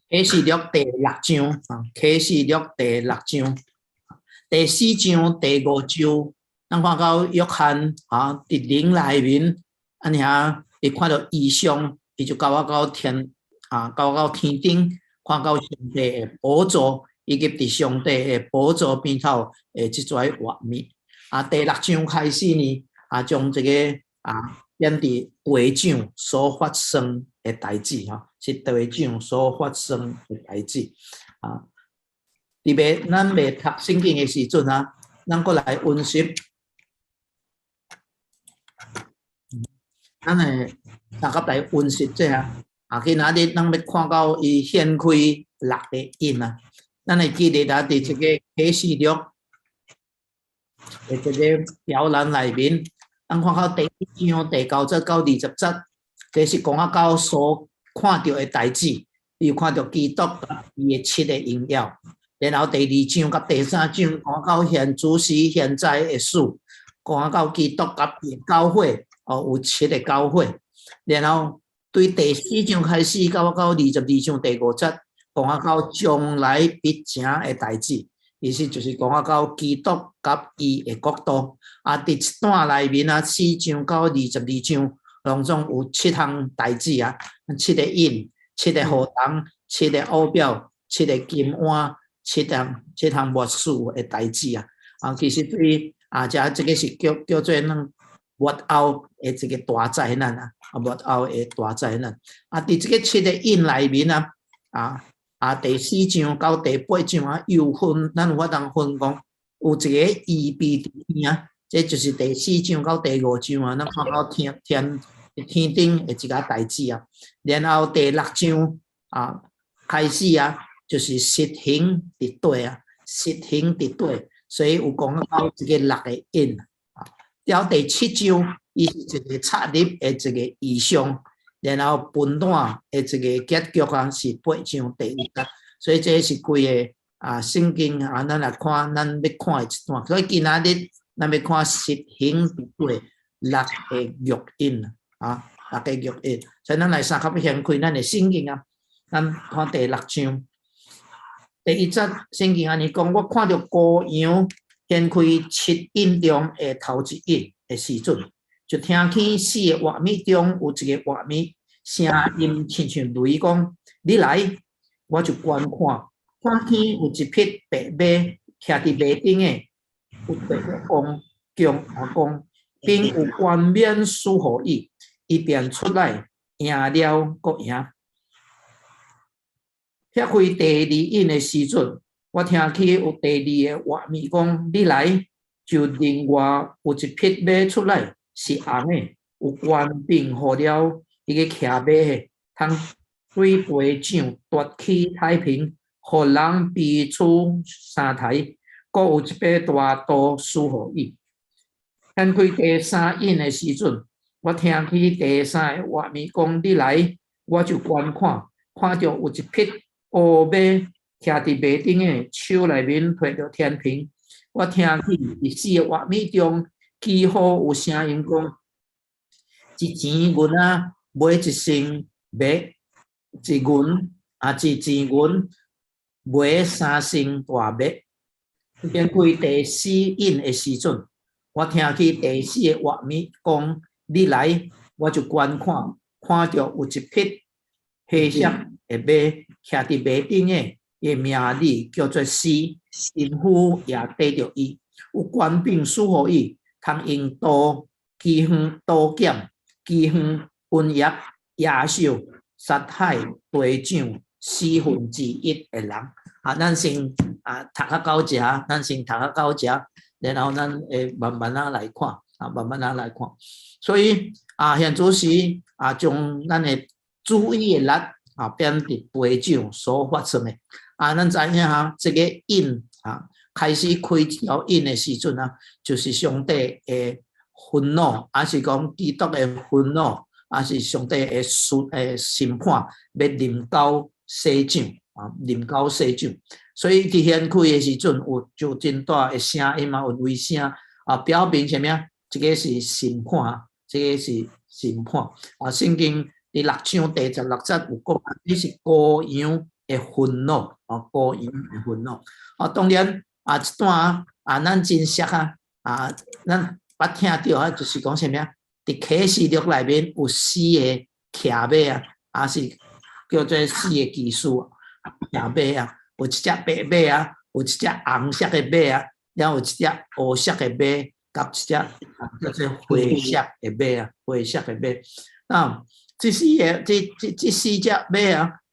启示录第六章啊，启示录第六章，第四章、第五章，咱看到约翰啊，伫灵内面，安尼啊，伊看到异象，伊就到我到天啊，到我到天顶，看到上帝的宝座，以及伫上帝的宝座边头诶，即撮画面啊，第六章开始呢，啊，将这个啊。演伫会长所发生的代志哈，是会长所发生的代志啊。特别咱未读圣经的时阵啊，咱过来温习，咱诶大家来温习这啊。啊，今仔日咱要看到伊掀开六个印啊，咱会记得啊，伫这个启示录的这个标栏内面。咱看到第一章第9节到20节，这是讲啊到所看到的代志，比如看到基督伊的7个荣耀，然后第2章甲第3章讲到现主时现在的事，讲到基督甲伊教会哦有7个教会，然后对第4章开始到22章第5节，讲到将来必成的代志。意思就是讲到基督甲伊的国度啊，伫一段内面啊，4章到22章，拢总有7项代志啊，7个印、7个荷塘、7个乌表、7个金碗、7项末世的代志啊。啊，其实对啊，这个是叫做咱末后的这个大灾难啊，末后的大灾难啊，伫这个7个印内面啊。啊，第4章到第8章啊，又分，咱有法通分讲，有一个预备伫边啊，这就是第4章到第5章啊，咱看到天顶的一个代志啊。然后第6章啊开始啊，就是实行伫对啊，实行伫对，所以有讲到这个6个印啊。到第7章，伊是一个插入的一个意象。然后分段的这个结局啊是8章第1节，所以这是规个啊圣经啊，咱来看，咱要看的一段。所以今仔日咱要看实行伫对6个约印啊，6个约印。所以咱来三合掀开咱的圣经啊，咱看第6章第1节，圣经安尼讲，我看到羔羊掀开7印中的头一印的时阵。就听见4个画面中有一个画面，声音亲像雷讲：“你来！”我就观看见有一匹白马，徛伫马顶诶，有白光强光，并有冠冕赐予伊，伊便出来赢了，搁赢。拆开第2印诶时阵，我听见有第2个画面讲：“你来！”就另外有一匹马出来。是红诶，有官兵互了伊个骑马诶，通对会长夺取太平，互人彼此三台，阁有一把大刀赐予伊。掀开第3印诶时阵，我听见第3个画面讲：“你来！”我就观看，看到有一匹乌马徛伫马顶诶，手内面摕着天平。我听见第4个画面中。几乎有声音讲：“一钱银啊，买一身马；一银啊，一钱银买3身大马。”掀开第4印的时阵，我听见第4个画面讲：“你来！”我就观看，看到有一匹黑色的马徛伫马顶诶，伊名字叫做死，淫妇也缀着伊，有官兵赐予伊。通用刀、机锋、刀剑、机锋、瘟疫、野兽杀害地上1/4的人。啊，咱先啊读到这，咱先读到这，然后咱会慢慢来看，啊，慢慢来看。所以啊，现主时啊，将咱的注意力啊变伫会长所发生的啊，咱知影哈，这个印啊。开始开条印的时阵啊，就是上帝的愤怒，还是讲基督的愤怒，还是上帝的审判，要临到世上啊，临到世上。所以伫掀开的时阵，有就真大的声音嘛，有雷声啊，表明什么啊？这个是审判，这个是审判啊。圣经第6章第16节有讲，你是羔羊的愤怒，哦，孤婴的愤怒。哦，当然啊，这段啊，咱真熟啊，咱捌听到啊，就是讲啥物啊？伫启示录内面有4个骑马啊，也是叫做4个骑士骑马啊，有一只白马啊，有一只红色的马啊，然后有一只黑色的马，甲一只叫做灰色的马啊，灰色的马。啊，这4只马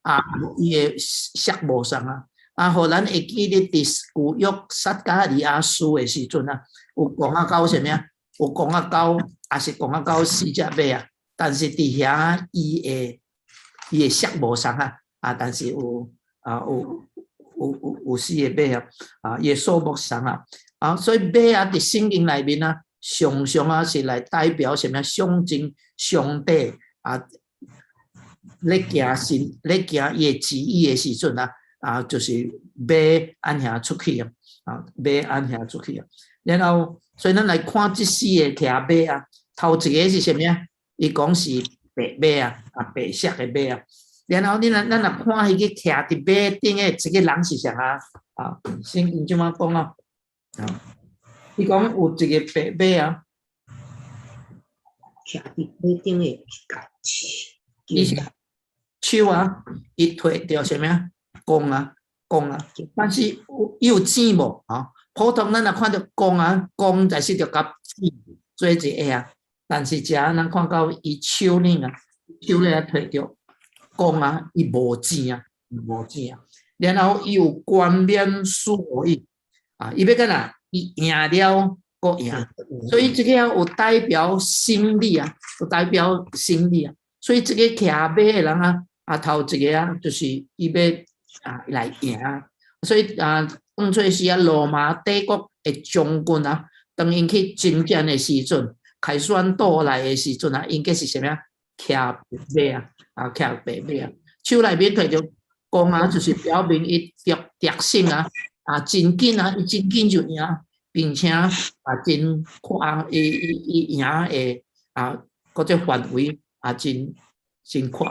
啊，伊的色无同啊。啊，互咱会记得伫旧约撒迦利亚书的时阵啊，有讲到啥物啊？有讲到，也是讲到4只马啊，但是伫遐伊的色无同啊，但是有4个马啊，伊的数目同啊，所以马啊伫圣经内面啊，常常啊是来代表啥物？象征上帝啊，咧行伊的旨意的时阵啊，就是马按遐出去啊，马按遐出去啊。然后，所以咱来看这4个骑马啊，头一个是啥物啊？伊讲是白马啊，白色的马啊。然后咱来看迄个骑伫马顶的这个人是啥啊？圣经怎么讲啊？伊讲有一个白马啊，骑伫马顶的伊是手啊，伊摕着啥物啊？弓啊，但是伊有箭无啊？普通咱若看到弓就是着甲箭做一下啊，但是遮咱看到伊手呢手咧摕着弓啊，伊无箭啊。然后伊有冠冕属伊啊，伊要干哪？伊赢了，搁赢，所以这个有代表胜利啊，所以这个骑马的人啊，头一个啊，就是伊要来赢，所以当初是罗马帝国的将军啊，当因去征战的时阵，凯旋倒来的时阵啊，应该是啥物啊？骑白马骑白马啊，手内面摕着弓啊，就是表明伊得胜啊，真紧啊，伊真紧就赢，并且真快，伊赢的嗰只范围真快。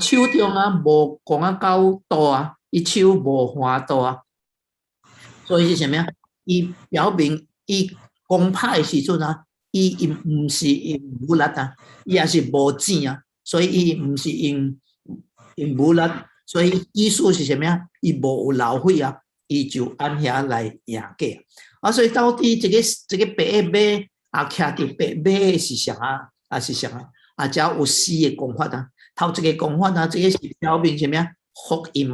手中无讲到刀啊，伊手无划刀啊，所以是啥物啊？伊表明伊攻派的时阵伊毋是用武力伊也是无箭啊，所以伊毋是用武力，所以意思是啥物啊？伊无有浪费伊就按遐来赢过所以到底这个白马骑伫白马的是啥是啥遮有4个讲法头一个讲法这个是表明啥物啊？福音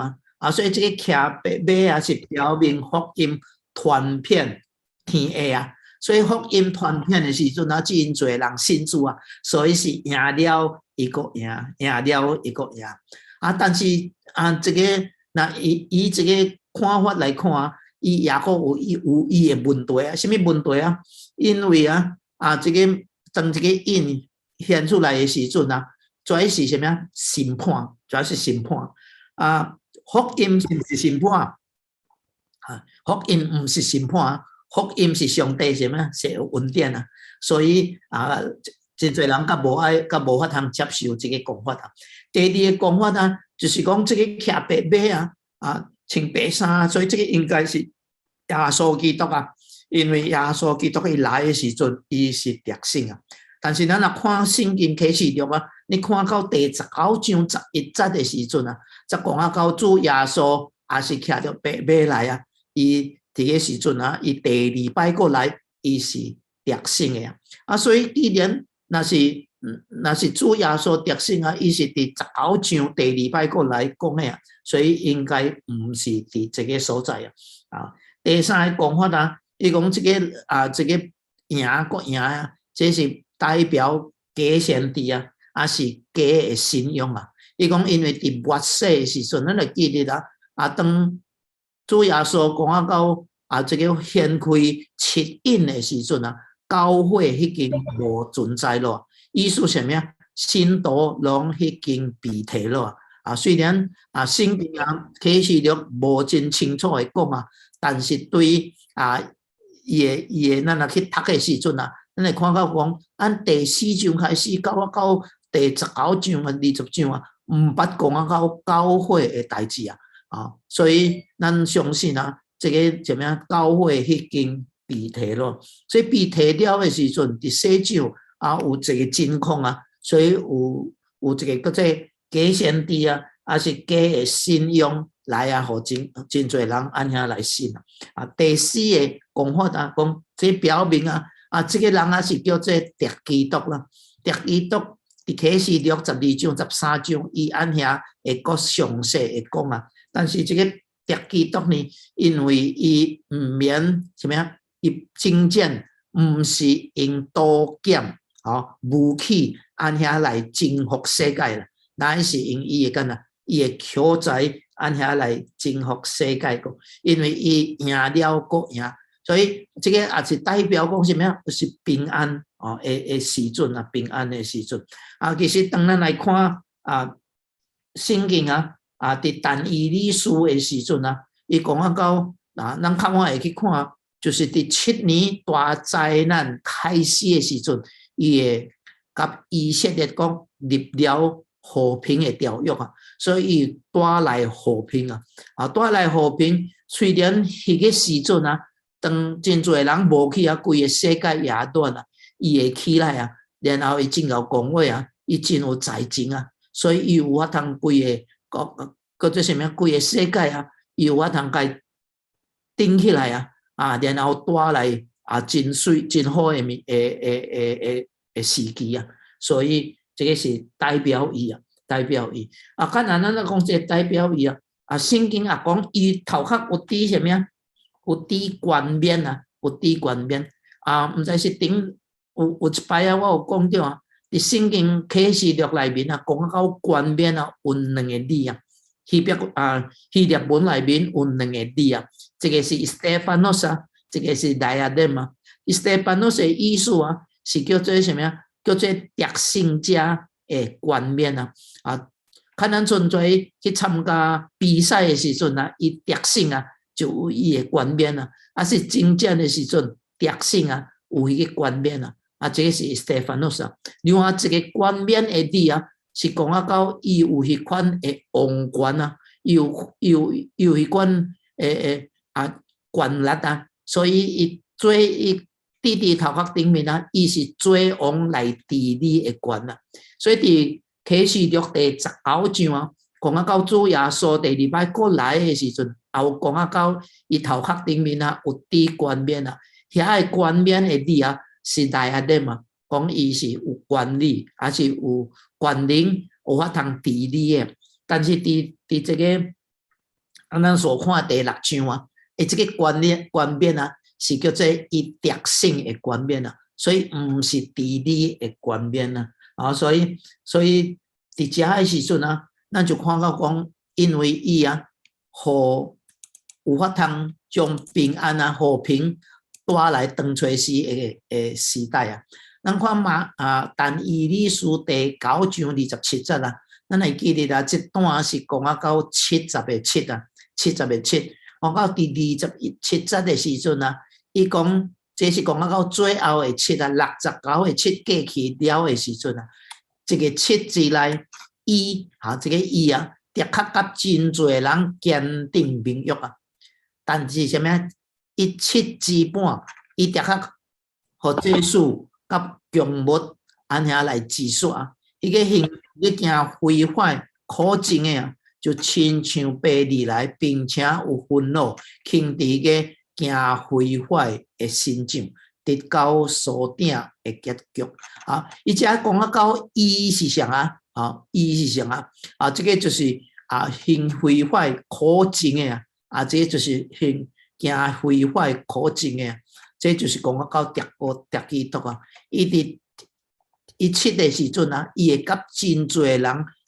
所以这个骑白马是表明福音传遍天下所以福音传遍的时阵真侪人信主所以是赢了伊个赢了伊个赢但是这个那以这个看法来看伊也阁有伊的问题什么问题因为这个当这个印显出来的时阵主要是什么审判，主要是审判福音是不是审判福音不是审判福音是上帝什么是恩典所以真侪人甲无法通接受这个讲法第二个讲法就是讲这个骑白马穿白衫，所以这个应该是耶稣基督因为耶稣基督伊来的时阵，伊是得胜但是咱若看圣经启示录你看到第19章11节的时阵则讲到主耶稣也是骑着白马来伊伫个时阵伊第2摆过来，伊是得胜的所以既然若是主耶稣得胜伊是伫19章第2摆过来讲的所以应该毋是伫这个所在第三个讲法伊讲这个这个赢国赢这是代表假先知是假的信仰伊讲因为伫末世的时阵咱会记得当主耶稣讲到这个掀开七印的时阵教会已经无存在了意思什么信徒拢已经被提了虽然圣经启示录无真清楚的讲但是对伊的咱去读的时阵咱会看到讲按第4章开始到第19章20章毋捌讲到教会的代志啊，所以咱相信啊，这个怎么样教会迄间被提咯，所以被提了的时阵，伫西周啊有一个真空啊，所以有一个叫做假先知啊，还是假的信仰来啊，互真侪人安遐来信啊。啊，第四个讲法啊，讲这表明啊，这个人啊是叫做敌基督啦，敌基督伫启示录12章、13章，伊安遐会搁详细会讲啊。但是这个敌基督呢，因为伊唔免什么呀？伊真正唔是用刀剑、武器安遐来征服世界啦，乃是用伊的干呐，伊的口才安遐来征服世界个，因为伊赢了个赢，所以这个也是代表讲什么呀？就是平安的时阵啊，平安的时阵啊。其实当咱来看啊，圣经啊。伫但以理书的时阵啊，伊讲啊到咱较晚会去看，就是伫7年大灾难开始的时阵，伊会甲以色列讲立了和平的条约啊，所以伊带来和平啊，带来和平。虽然迄个时阵啊，当真侪人无去啊，规个世界也乱啊，伊会起来啊，然后伊真有讲话啊，伊真有才情啊，所以伊有法通规个。或者什么规个世界啊，伊有法通甲顶起来啊，然后带来真水真好的时机啊，所以这个是代表伊啊，代表伊啊。看咱讲这代表伊啊，圣经也讲伊头壳有滴什么？有滴冠冕啊，有滴冠冕啊，毋知是顶有一摆啊，我有讲到啊，伫圣经启示录内面啊，讲到冠冕啊，有2个字啊。希腊文内面有2个字啊，这个是 Stephanos 啊，这个是 diadem 啊。Stephanos 的意思啊，是叫做什么呀？叫做得胜者的冠冕啊。看咱存在去参加比赛的时阵啊，伊得胜啊，就有伊的冠冕啊。是征战的时阵得胜啊，有伊个冠冕啊。这个是 Stephanos 啊。另外一个冠冕的字啊。是讲到伊有迄款的王权啊，有迄款权力啊，所以伊做伊滴头壳顶面啊，伊是做王来治理的权啊。所以伫启示录第19章啊，讲到主耶稣第2摆过来的时阵，也有讲到伊头壳顶面啊有滴冠冕啊，遐个冠冕的字啊是diadem啊。讲伊是有管理，还是有权能，有法通治理的。但是伫这个咱所看第6章啊，这个冠冕啊，是叫做伊得胜的冠冕啊，所以毋是治理的冠冕啊。所以伫遮的时阵啊，咱就看到讲，因为伊啊，互有法通将平安啊、和平带来当初时的时代啊。咱看但以理书第9章27节啊，咱会记得啊，这段是讲到70个7啊，70个7，讲到第27节的时阵啊，伊讲这是讲到最后的7啊，69个7过去了的时阵啊，这个7字内这个啊，的确甲真侪人坚定盟约啊，但是什么？伊7字半，伊的确互这事。甲强物安遐来指数啊，伊个行咧行毁坏可憎的啊，就亲像白日来，并且有愤怒，轻伫个行毁坏的心境，得到所定的结局啊。伊遮讲到伊是啥伊是啥这个就是行毁坏可憎的这个就是行毁坏可憎的。这就是讲到敌基督啊，伊7的时阵啊，伊会甲真侪人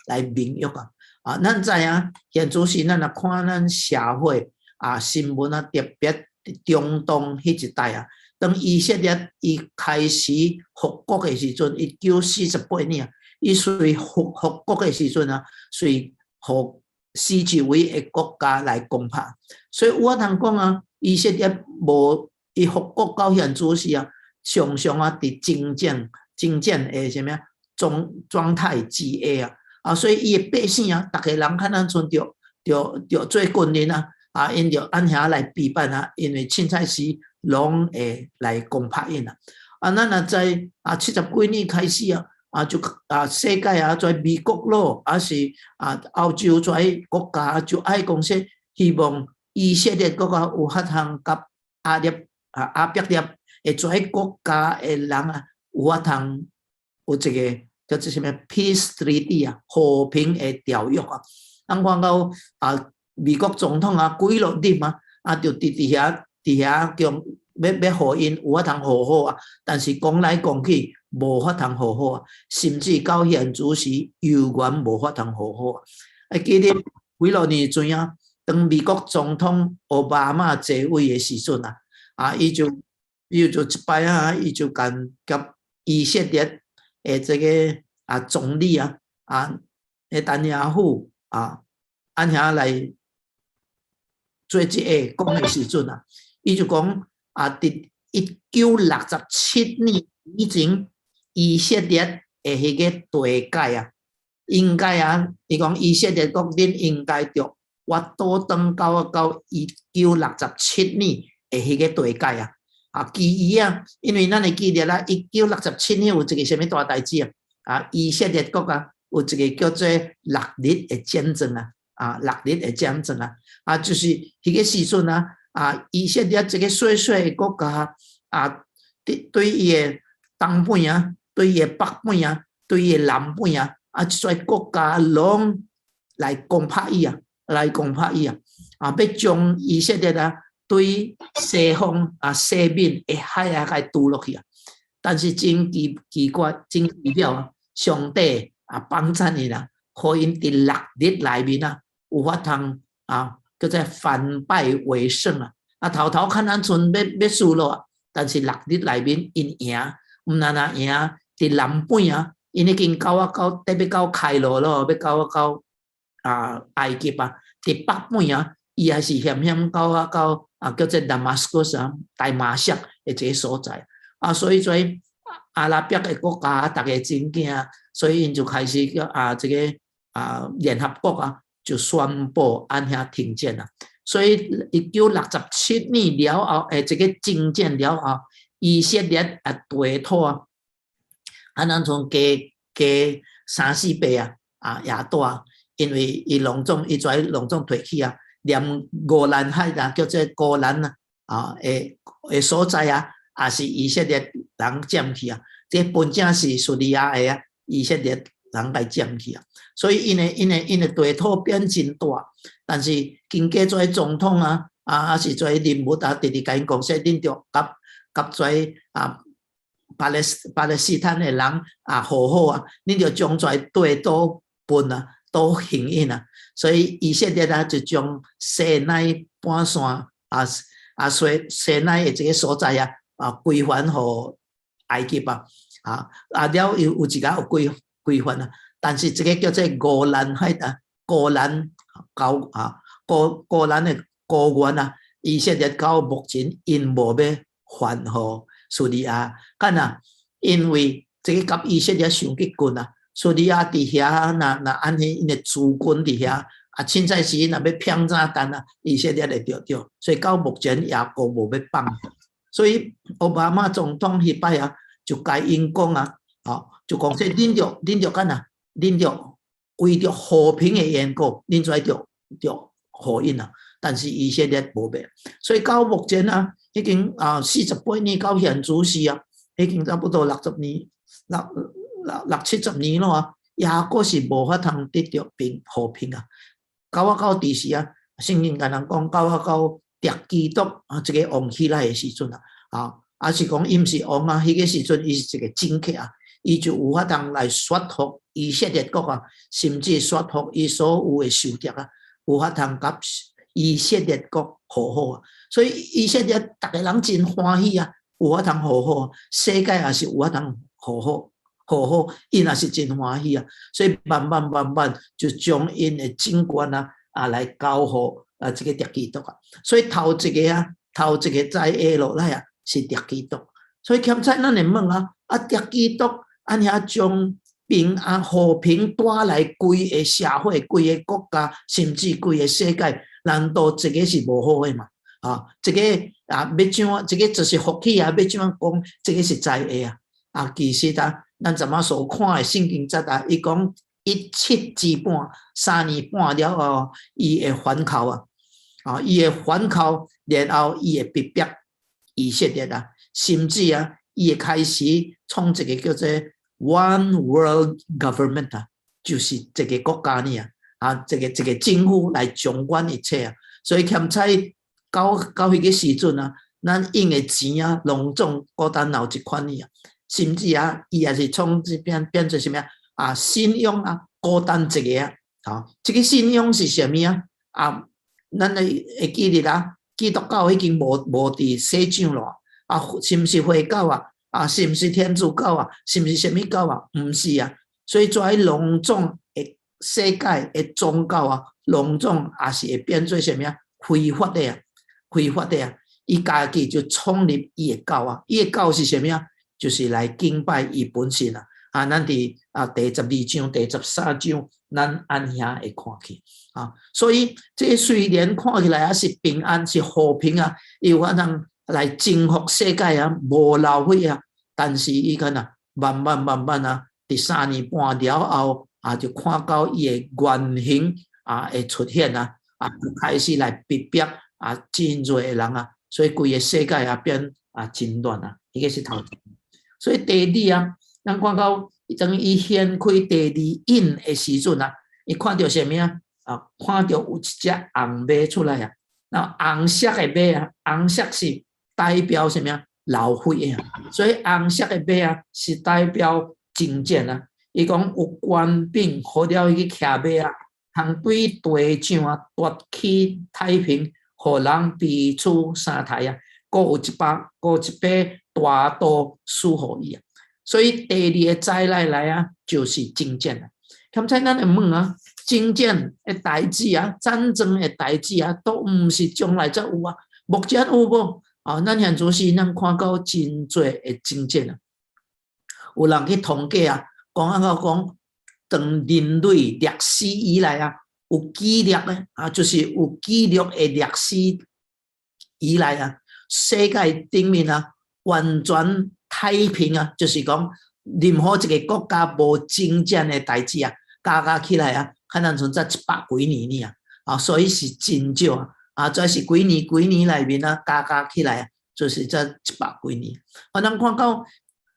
来盟约啊。咱知影现主时咱看咱社会新闻特别中东迄一带啊，当以色列伊开始复国的时阵，1948年，伊随复国的时阵啊，随互四周围的国家来攻打，所以我通讲啊，以色列无。伊复国到现主时啊，常常伫征战的什么状态之下所以伊的百姓逐个人看咱存着就做军人啊，啊，因着按遐来避办啊，因为凊彩时拢会来攻拍因啊。啊，咱若在70几年开始啊，就世界啊，在美国咯，还是欧洲在国家就爱讲说，希望以色列国家有法通甲阿伯列会在国家的人啊，有法通有一个叫做什么 Peace Treaty 啊，和平的条约啊。咱看到美国总统几落日就伫遐讲要互因有法通和好啊，但是讲来讲去无法通和好啊，甚至到现主时犹原无法通和好啊。记得几落年前当美国总统奥巴马坐位的时阵伊就一摆伊就甲以色列的这个总理丹尼亚夫按遐来做这个讲的时阵伊就讲伫1967年以前，以色列的迄个地界应该伊讲以色列国恁应该着我倒转到1967年的迄个地界其余因为咱会记得1967年有一个什么大代志以色列国有一个叫做六日的战争六日的战争就是迄个时阵以色列这个小小的国家对伊的东边对伊的北边对伊的南边这些国家拢来攻拍伊来攻拍伊要将以色列对西方西面的海来渡落去但是真奇怪真奇妙上帝帮衬伊互因伫六日内面有法通叫做反败为胜头看咱阵要输咯，但是六日内面因赢，毋但赢，伫南边因已经到要到开罗咯，要到埃及伫北边伊还是险到叫做大马士革大马色的这个所在所以说阿拉伯的国家大家真惊，所以因就开始这个联合国就宣布按遐停战所以1967年了后这个征战了后，以色列地土咱从加3-4倍也大，因为伊拢总退去连戈兰海叫做戈兰的所在也是以色列人占去这本正是叙利亚的以色列人来占去所以因的地土变真大，但是经过做总统还是做人物直直甲因讲说，恁着甲做巴勒斯坦的人和好恁着将做地土分都幸运所以以色列就将西奈半山西奈的这个所在归还予埃及了有一家有归还但是这个叫做戈兰海戈兰的高原以色列到目前因无要还予叙利亚，因为这个甲以色列伤激近叙利亚伫遐若按迄因的驻军伫遐凊彩时若要骗炸弹以色列会着，所以到目前也无要放，所以奥巴马总统迄摆就甲因讲就讲说恁着恁着为着和平的缘故，恁才着互因但是以色列无要，所以到目前已经48年到现主时已经差不多60年60-70年咯也阁是无法通得到和平到第时圣经甲人讲到敌基督这个王起来的时阵是讲伊毋是王迄个时阵伊是一个政客伊就有法通来说服以色列国甚至说服伊所有的仇敌有法通甲以色列国和好所以以色列逐个人真欢喜有法通和好，世界也是有法通和好，因也是真欢喜所以慢慢就将因的政权来交互这个敌基督所以头一个在下落来是敌基督，所以现在咱会问敌基督按遐将平安和平带来规个社会、规个国家，甚至规个世界，难道这个是无好诶嘛？啊，这个啊，要怎啊？这个就是福气啊！要怎样讲？这个是灾厄啊！啊，其实啊，咱怎么所看诶圣经节啊，伊讲17之半，3年半了后，伊会反口啊！啊，伊会反口，然後伊會逼迫以色列啊，甚至啊，伊會開始創一個叫做 One World Government 啊，就是這個國家呢啊，這個政府來掌管一切啊，所以欠彩到迄個時陣啊，咱用嘅錢啊，攏總孤單留一款呢啊，甚至啊，伊也是創變做什麼啊？信仰啊，孤單一個啊，啊，這個信仰是什麼啊？啊？咱會記得啦，基督教已經無佇世上咯，啊，是毋是回教啊？啊，是毋是天主教啊？是毋是什麼教啊？毋是啊，所以在攏總嘅世界嘅宗教啊，攏總也是會變做什麼啊？非法的啊，非法的啊，伊家己就創立伊嘅教啊，伊嘅教是什麼啊？就是來敬拜伊本身啊。啊，咱伫啊第12章、第13章，咱按遐會看去啊。所以這雖然看起來也是平安、是和平啊，有可能來征服世界啊，無浪費啊。但是伊個呐，慢慢啊，第3年半了後啊，就看到伊嘅原型啊會出現啊，啊開始來逼迫啊真多嘅人啊，所以規個世界啊變啊真亂啊，呢個是頭前。所以第二啊。咱看到當伊掀開第2印的時陣啊，伊看到什麼啊？啊，看到有一隻紅馬出來啊。那紅色的馬啊，紅色是代表什麼啊？老血啊。所以紅色的馬啊，是代表征戰啊。伊講有官兵好了去騎馬啊，通對地上啊奪取太平，互人彼此相殺啊。閣有一把大刀賜予伊啊。所以第2個災難來啊，就是征戰啊。咁在咱會問啊，征戰嘅代誌啊，戰爭嘅代誌啊，都唔是將來才有啊。目前有無？啊，咱現在是咱看到真多嘅征戰啊。有人去統計啊，講當人類歷史以來啊，有記錄咧啊，就是有記錄嘅歷史以來啊，世界頂面啊，完全太平啊，就是講任何一個國家無征戰的代誌啊，加起來啊，可能存在100幾年呢啊，所以是真少啊，啊，再是幾年裡面啊，加起來啊，就是這100幾年。我能看到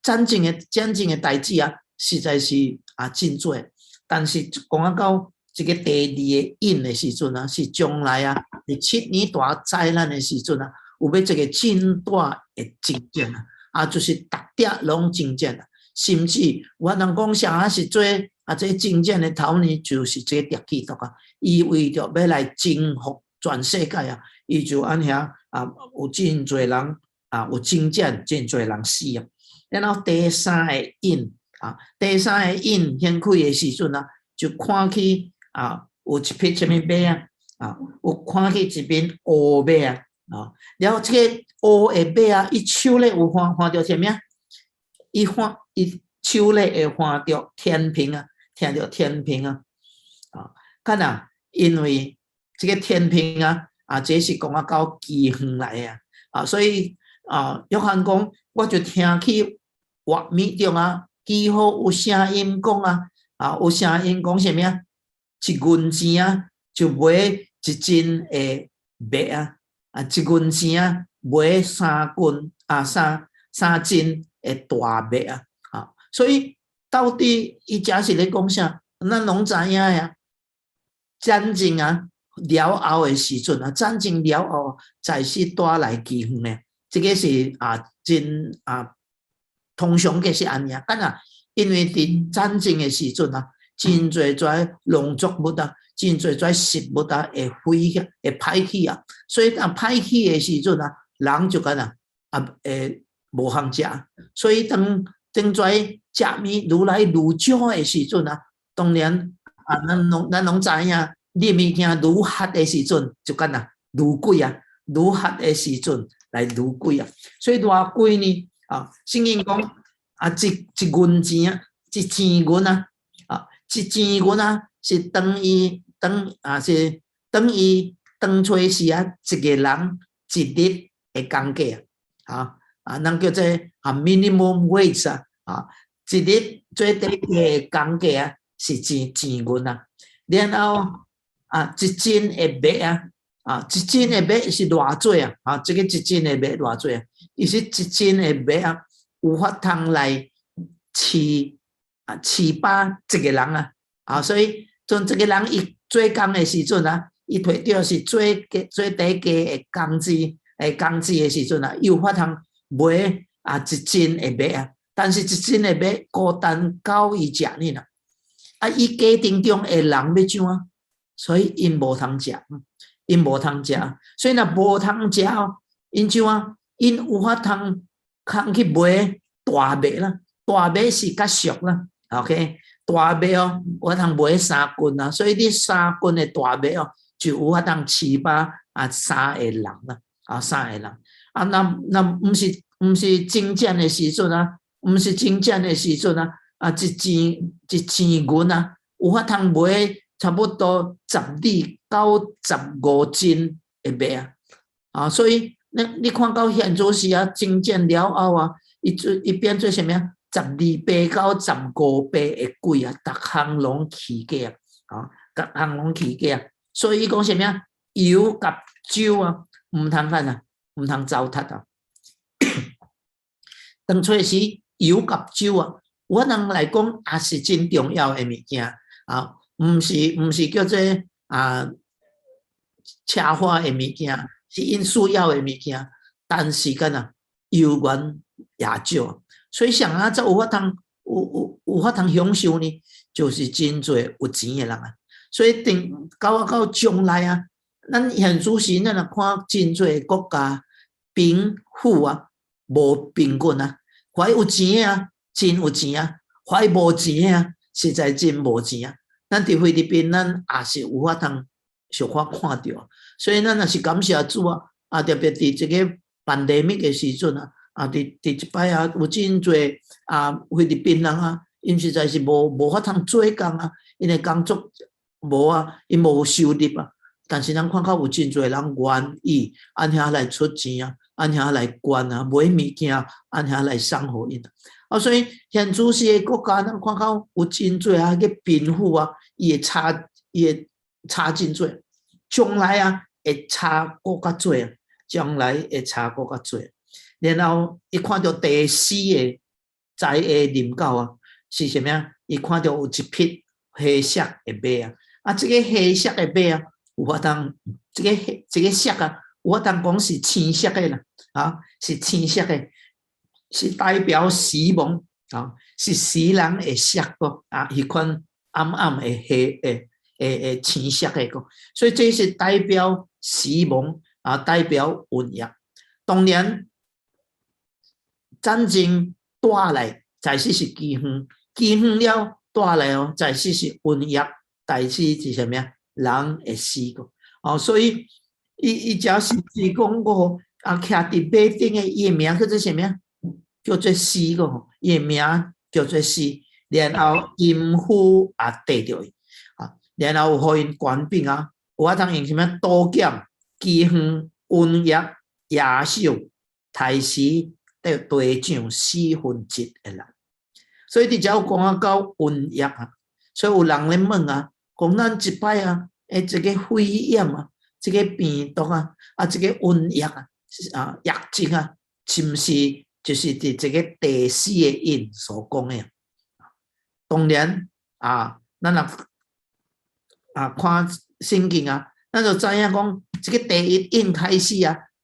戰爭的代誌啊，實在是啊真多，但是講到這個第2個印的時陣啊，是將來啊，第7年大災難的時陣啊，有要這個真大的征戰啊。啊，就是大家攏征戰啊，甚至有人講啥是做啊，這征戰的頭呢，就是這個敵基督啊，伊為着要來征服全世界啊，伊就按遐啊，有真多人啊，有征戰，真多人死啊。然後第3個印啊，第3個印掀開的時陣啊，就看去啊，有一匹什麼馬啊，啊，有看去一邊烏馬啊。啊，然後這個烏的馬啊，伊手咧有看到什麼？伊手咧會看到天平啊，聽到天平啊，啊，干啊，因為這個天平啊，啊，這是講到饑荒來啊，啊，所以啊，約翰講，我就聽去畫面中啊，幾乎有聲音講啊，啊，有聲音講什麼？一銀錢啊，就買一斤的馬啊。啊，一銀錢啊，買3斤啊，3斤的大馬啊，啊，所以到底伊這是咧講啥？咱攏知影呀。戰爭啊了後的時陣啊，戰爭了後才是帶來饑荒呢。這個是啊真啊通常嘅是安樣，干啊，因為佇戰爭的時陣啊，真濟農作物啊。真濟食物啊，會毀去，會歹去啊，所以當歹去的時陣啊，人就干啊，無通食，所以當在食物愈來愈少的時陣啊，當然啊，咱攏知影，你物件愈慳的時陣就干啊，愈貴啊，愈慳的時陣來愈貴啊，所以偌貴呢啊，聖經講啊，一銀錢啊。一千元啊，一千元啊，是等于是等于当初时啊，一个人一日的工价咱叫做minimum wage 一日最低价的工价是一千元啊，然后一斤的麦一斤的麦是偌多这个一斤的麦偌多伊是一斤的麦有法通来饲饱一个人所以从这个人伊做工的时阵伊摕到是最低价的工资的时阵伊有法通买一斤的麦但是一斤的麦孤单够伊食呢啦，伊家庭中的人要怎所以因无通食，所以若无通食因怎因有法通去买大麦啦，大麦是较俗啦 ，OK， 大麦有法通买3斤所以你3斤的大麦就有法通饲饱3个人啦，3个人那毋是精简的时阵毋是精简的时阵一千元有法通买差不多12到15斤的麦所以你看到现做时精简了后伊变做什么12倍到15倍的贵逐项拢起价逐项拢起价，所以伊讲什么油甲酒毋通干毋通糟蹋当初时油甲酒有法通来讲也是真重要的物件毋是叫做车花的物件，是因需要的物件，但是油源也少，所以上才有法通有法通享受呢，就是真侪有钱的人所以到将来咱现主时咱看真侪国家贫富无平均怀有钱的真有钱怀无钱的实在真无钱咱伫菲律宾咱也是有法通小可看到所以咱也是感谢主特别伫这个pandemic的时阵伫一摆有真侪菲律宾人因实在是无法通做工因的工作无因无收入但是咱看到有真侪人愿意按遐来出钱按遐来捐买物件按遐来送互因所以现主时的国家咱看到有真侪个贫富伊会差真侪将来会差更较侪将来会差更较侪然后伊看到第4个灾的临到是什么伊看到有一匹黑色的马这个黑色的马有法通这个色有法通讲是青色的啦是青色的是代表死亡是死人的色迄款暗暗的黑的青色的所以这是代表死亡代表瘟疫当然战争带来再是饥荒了带来再是瘟疫再是什么人会死所以伊只是讲我徛伫马顶的伊的名叫做什么叫做死伊的名叫做死然后阴府得到伊然后互因官兵有法通用什么刀剑饥荒瘟疫野兽杀死地上1/4的人所以你只要讲到瘟疫所以有人咧问讲咱一摆这个肺炎这个病毒这个瘟疫疫症是毋是就是伫这个第4个印所讲的当然咱看圣经咱就知影讲这个第1印开始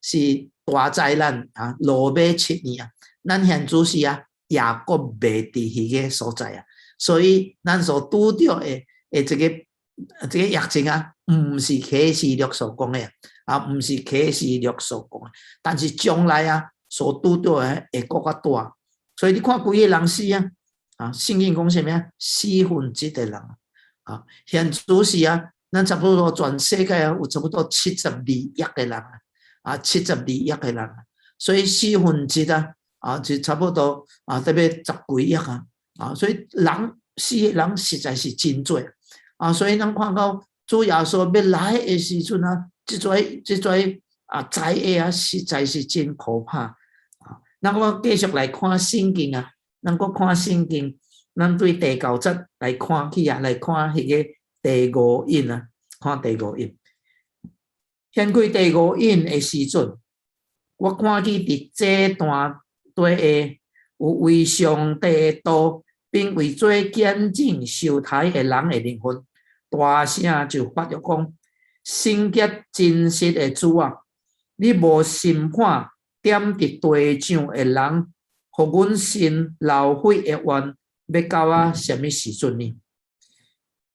是大灾难罗马7年咱现主是雅各未伫迄个所在所以咱所拄到的这个疫情毋是启示录所讲的毋是启示录所讲的但是将来所拄到的会更较大所以你看几个人死圣经讲什么1/4的人现主是咱差不多全世界有差不多72亿的人72亿的人所以1/4就差不多特别10几亿啊，所以人死的人实在是真多啊，所以咱看到主耶稣要来的时阵啊，这些灾厄啊，实在是真可怕啊。咱我继续来看圣经啊，咱我看圣经，咱对第9节来看去啊，来看迄个第5印啊，看第5印。掀开第5印的时阵，我看见伫这段对的有为上帝的道，并为做见证受台的人的灵魂，大声就发着讲：圣洁真实的主啊，你无审判点伫地上的人，互阮心流血的冤，要到啊什么时阵呢？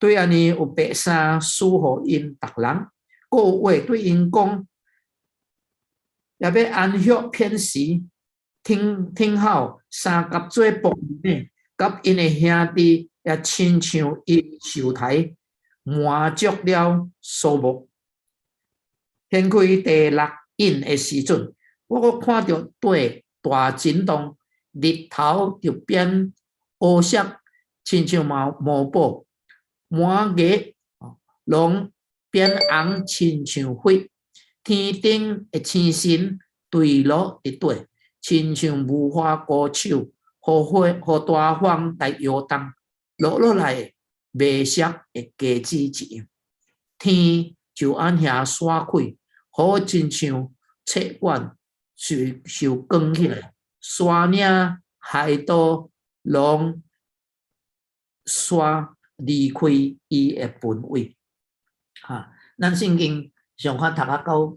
对安尼有白衫赐互因逐人，各有话对因讲，也要安息片时，听候三甲做仆人，甲因的兄弟也亲像因受台满足了数目。掀开第6印的时阵，我看到地大震动，日头就变黑色，亲像毛布。满月拢变红，亲像血。天顶的星星坠落一地，亲像无花果树，互大风来摇动，落来白色的果子一样。天就按遐刷开，好亲像册管受光起来，山岭海岛拢刷离开伊的本位。咱圣经上看读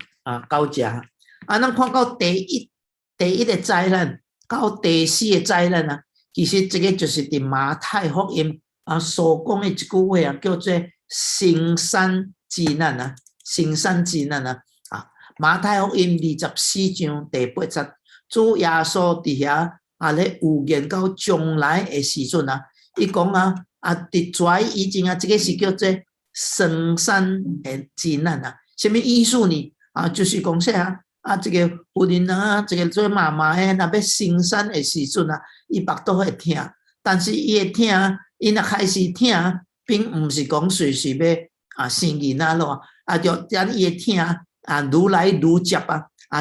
到这啊，咱看到第一个灾难到第4个灾难啊，其实这个就是伫马太福音所讲的一句话啊，叫做圣山之难啊，圣山之难啊。马太福音24章第8节，主耶稣伫遐咧预言到将来的时阵啊，伊讲伫跩以前这个是叫做圣山的之难啊。什么意思呢？就是讲啥这个妇人这个做妈妈的，若要生产的时阵伊腹肚会痛，但是伊会痛，伊若开始痛，并毋是讲随时要生囡仔咯，就等伊会痛愈来愈接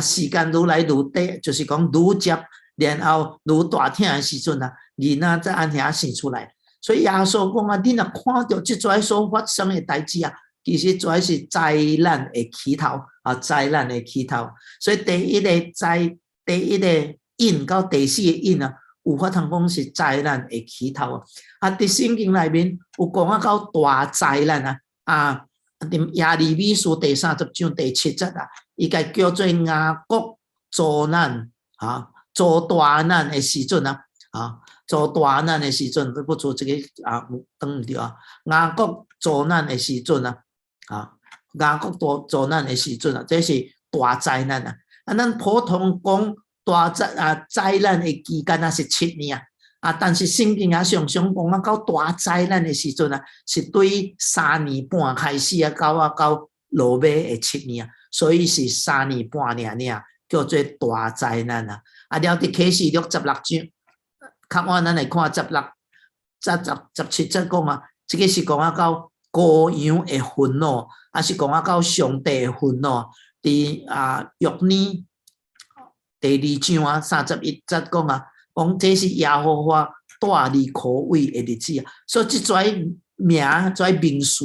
时间愈来愈短，就是讲愈接，然后愈大痛的时阵囡仔才按遐生出来。所以耶稣讲你若看到这跩所发生的代志其实跩是灾难的起头灾难的起头。所以第一个印到第4个印有法通讲是灾难的起头伫圣经内面有讲到大灾难耶利米书第30章第7节伊个叫做雅各遭难遭大难的时阵遭大难的时阵，不做这个当唔对雅各遭难的时阵雅各遭难的时阵这是大灾难咱普通讲大灾难的期间是7年但是圣经常常讲到大灾难的时阵是对3年半开始到落尾的7年所以是3年半尔叫做大灾难了伫启示录16章。较晚咱来看17节讲这个是讲到羔羊的愤怒，是讲到上帝的愤怒。伫约珥第2章31节讲这是耶和华带你可畏的日子所以这跩名词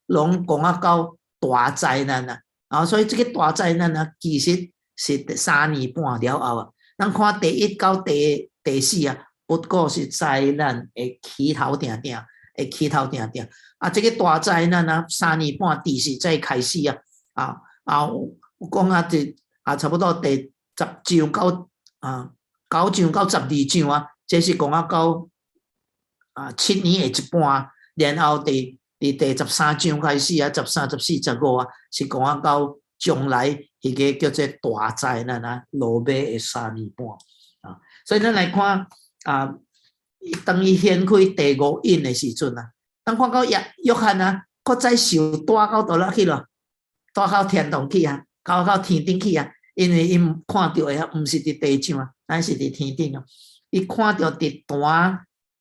拢讲到大灾难所以这个大灾难其实是3年半了后咱看第1到第4不过是灾难的起头定这个大灾难3年半第4才开始有讲差不多第10章到9章到12章这是讲到7年的一半，然后第13章开始13、14、15是讲到将来迄个叫做大灾难落尾的3年半所以咱来看当伊掀开第5印的时阵当看到约翰搁再受带到倒落去咯，带到天堂去到天顶去因为伊看到的毋是伫地上乃是伫天顶伊看到伫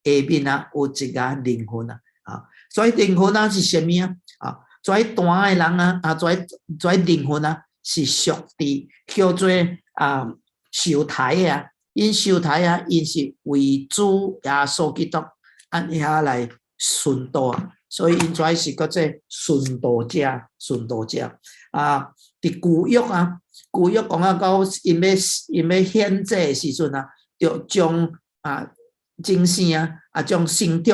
下面啊有一个灵魂啊，所以灵魂啊是什么啊？所以大的人啊，所以灵魂啊是属地叫做受胎啊，因受胎啊，因是为主耶稣基督按遐来顺道啊，所以因才是叫做顺道者，顺道者啊。伫旧约啊，旧约讲啊到因要献祭的时阵啊，就将精神将圣竹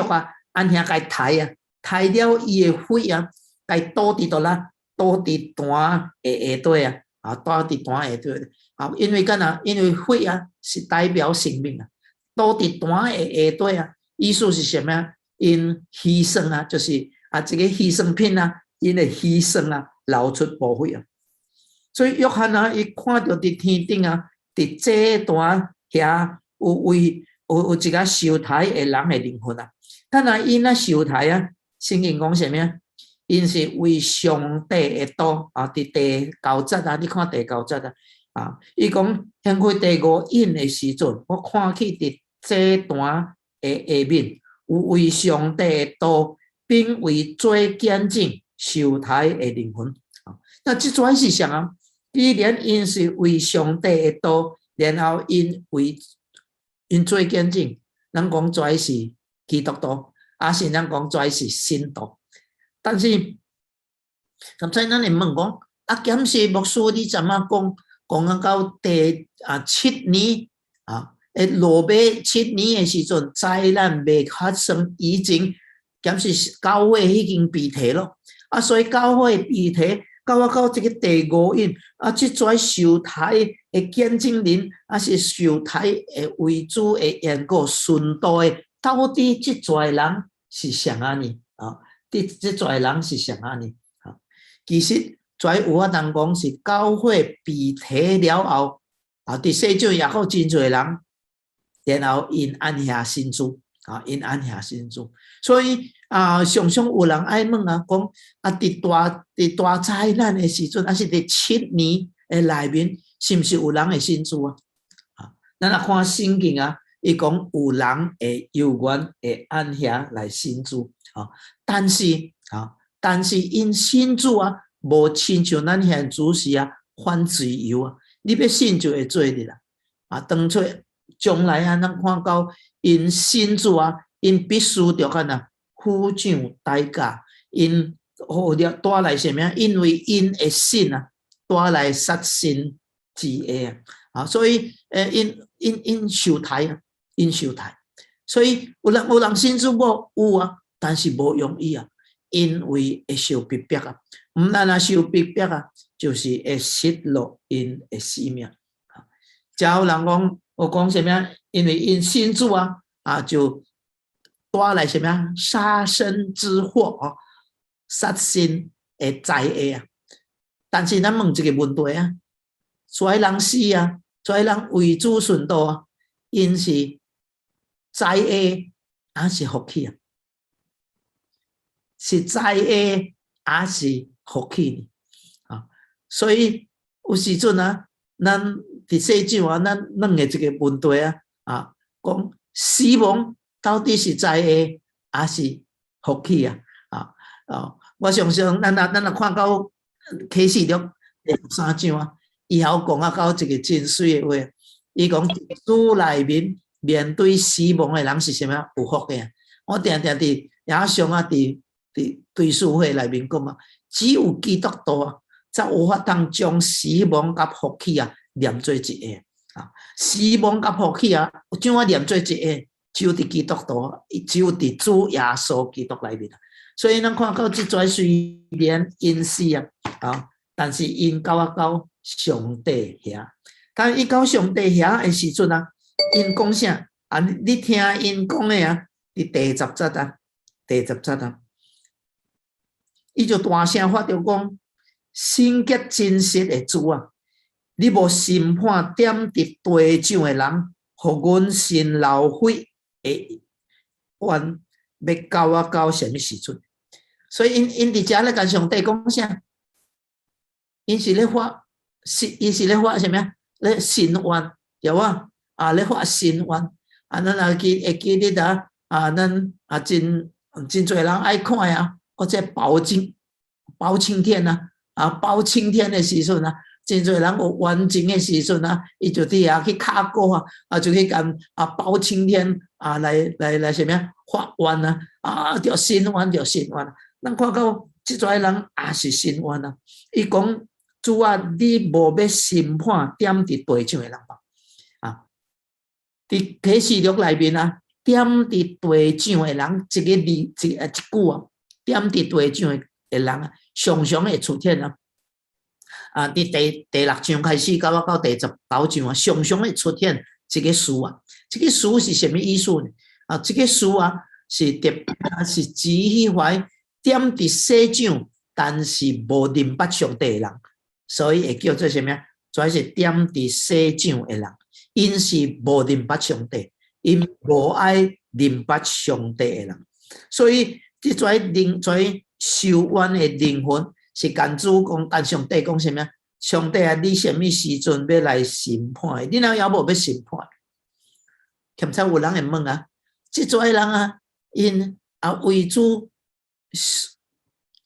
按遐甲抬抬了伊的血甲倒伫倒啦，倒伫坛的下底倒伫坛下底因为干因为血是代表生命倒伫坛的下底意思是什么？因牺牲就是这个牺牲品因的牺牲流出宝血所以约翰伊看到伫天顶伫祭坛遐有一个受胎的人的灵魂但因受胎圣经讲什么？因是为上帝的道伫第9节你看第9节伊讲献开第5印的时阵，我看去伫祭坛的下面有为上帝的道，并为做见证受胎的灵魂那这全是啥既然因是为上帝的道，然后因做见证，咱讲这是基督徒，是咱讲这是信徒。但是，刚才咱会问讲，检视牧师你怎么讲到第7年落尾7年的时阵，灾难未发生以前，检视教会已经被提咯，所以教会被提。到这个第5印这些受胎的见证人是受胎的为主的缘故顺道的，到底这些人是啥呢？这些人是啥呢？其实有法通讲是教会被提了后伫世上也有真侪人，然后因按下信主因按下信主，所以常常有人爱问讲伫大灾难的时阵，是伫7年的内面，是不是有人会信主咱看圣经伊讲有人会有缘会按下来信主但是因信主无亲像咱现主时犯罪由你要信就会做的啦当初将来咱看到因信主因必须着付上代价，因带来什么？因为因的信带来杀身之祸所以因受胎因受胎，所以有人信主无有但是无容易因为会受逼迫唔但受逼迫就是会失落因的性命才有人讲我讲什么？因为因信主就带来什么杀身之祸杀身的灾祸但是咱问一个问题所有人死所有人为主顺道因是灾祸还是福气是灾祸还是福气所以有时阵咱伫世上咱两个这个问题讲死亡到底是灾祸还是福气我相信咱看到启示录第13章以后讲到一个真水的话，伊讲主内面面对死亡的人是什么有福的我常常伫也上伫对书会内面讲只有基督徒才有法通将死亡甲福气连做一下死亡甲福气怎样连做一下？只有伫基督徒，只有伫主耶稣基督内面所以咱看到这些虽然因死但是因到上帝遐。但伊到上帝遐的时阵因讲啥你听因讲的伫第10节第10节伊就大声发着讲：圣洁真实的主你无审判点伫地上的人，互阮心流血的冤，要到什么时阵？所以因伫遮咧甲上帝讲啥？因是咧发什么？咧申冤，对无咧发申冤咱会记得咱真侪人爱看啊，或者包青天啊，包青天的时阵啊，真侪人有冤情的时阵啊，伊就伫遐去卡过就去跟包青天来什么法院着申冤着申冤。咱看到即侪人也是申冤啊。伊讲主啊，你无要审判点伫地上的人吧？伫启示录内面点伫地上的人一个字一句点伫地上的人常常会出现伫第6章开始到第19章常常会出现这个词这个词是什么意思呢？这个词是指迄块点伫世上，但是无认捌上帝的人，所以会叫做什么？主要是点伫世上的人，因是无认捌上帝，因无爱认捌上帝的人，所以这侪受冤的灵魂是跟主讲，跟上帝讲什么？上帝啊，你什么时阵要来审判？你哪也无要审判？欠差有人会问这侪人因为主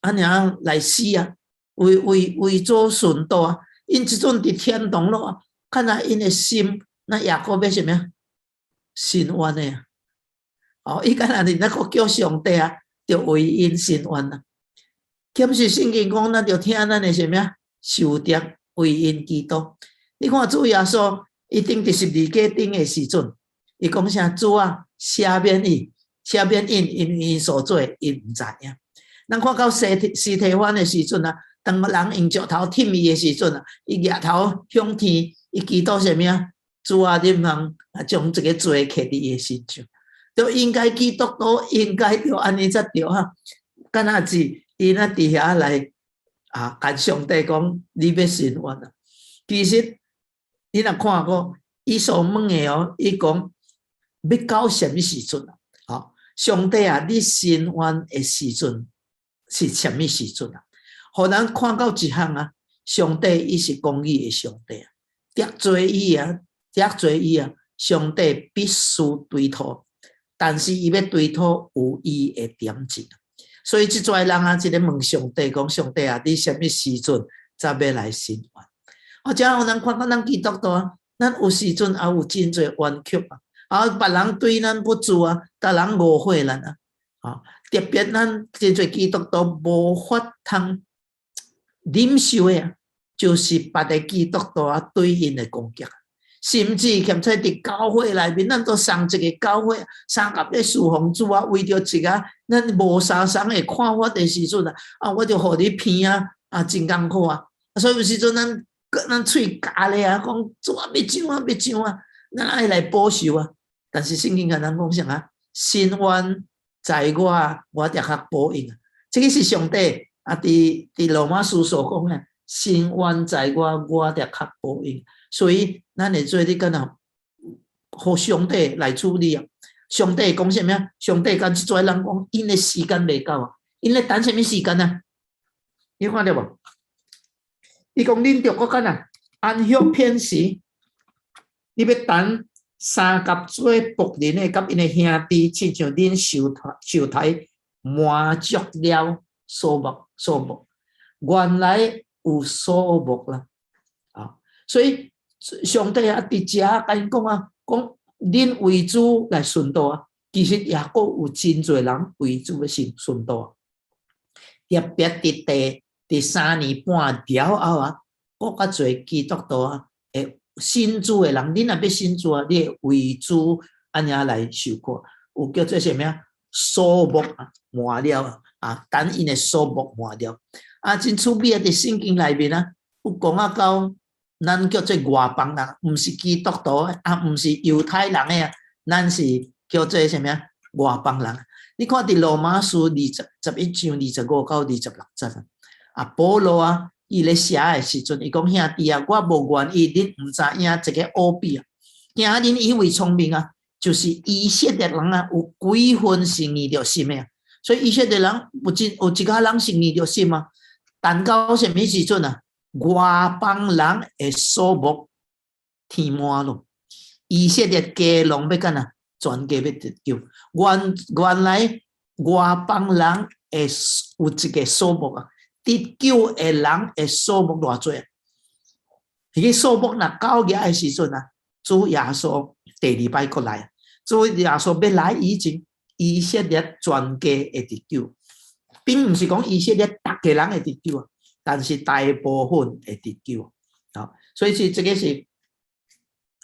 安尼来死为主顺道因即阵伫天堂咯看来因的心，那雅各要什么？申冤的伊敢若在个叫上帝就为因申冤欠是圣经讲，咱就听咱的什么？受跌为因基督。你看主耶稣，伊顶第12架顶的时阵，伊讲啥？主啊，赦免因因所做，因唔知影。咱看到尸体翻的时阵当人用石头踢伊的时阵伊额头向天，伊祈祷什么？主啊，你通将这个罪刻伫伊的心上，就应该基督徒应该就安尼才对敢若是伊伫遐来跟上帝讲，你要申冤其实你若看过伊所问的伊讲要到什么时阵上帝你申冤的时阵是什么时阵互咱看到一项上帝伊是公义的上帝得罪伊上帝必须对讨，但是伊要对讨有伊的点子。所以这侪人一直问上帝讲，上帝你什么时阵才要来审冤？这样咱看到咱基督徒咱有时阵也有真侪冤屈别人对咱不足别人误会咱特别咱真侪基督徒无法通忍受的就是别的基督徒对因的攻击，甚至欠在伫教会内面，咱都上一个教会三甲咧侍奉主为着一个咱无相同的看法的时阵我就互你骗真艰苦所以有时阵咱嘴夹咧讲主要上咱爱来保守但是圣经跟咱讲啥申冤在我得较报应这个是上帝伫罗马书所讲的申冤在我得较报应，所以咱会做你敢若互上帝来处理上帝讲什么？上帝跟这侪人讲，因的时间未到因咧等什么时间你看到无？伊讲恁着搁干安息片时，你要等三甲做仆人的，甲因的兄弟，亲像恁受胎满足了数目，原来有数目啦所以上帝伫遮甲因讲讲恁为主来顺道其实也阁有真侪人为主的顺道特别伫第3年半了后阁较侪基督徒会信主的人，恁若要信主你会为主安尼来受苦，有叫做什么数目满了等因的数目满了真趣味伫圣经内面有讲到咱叫做外邦人，毋是基督徒毋是犹太人的咱是叫做什么外邦人。你看伫罗马书11章25到26节保罗伊咧写的时阵，伊讲兄弟我无愿意恁毋知影一个奥秘惊恁以为聪明就是以色列人有几分是逆着心的所以以色列人有一个人是逆着心但到什么时阵外邦人的数目填满了，以色列家拢要干全家要得救。原来外邦人会有一个数目啊，得救的人的数目偌济？迄个数目若9日的时阵啊，主耶稣第2摆过来，主耶稣要来以前，以色列全家会得救，并唔是讲以色列逐个人会得救啊，但是大部分会得救啊。所以是这个是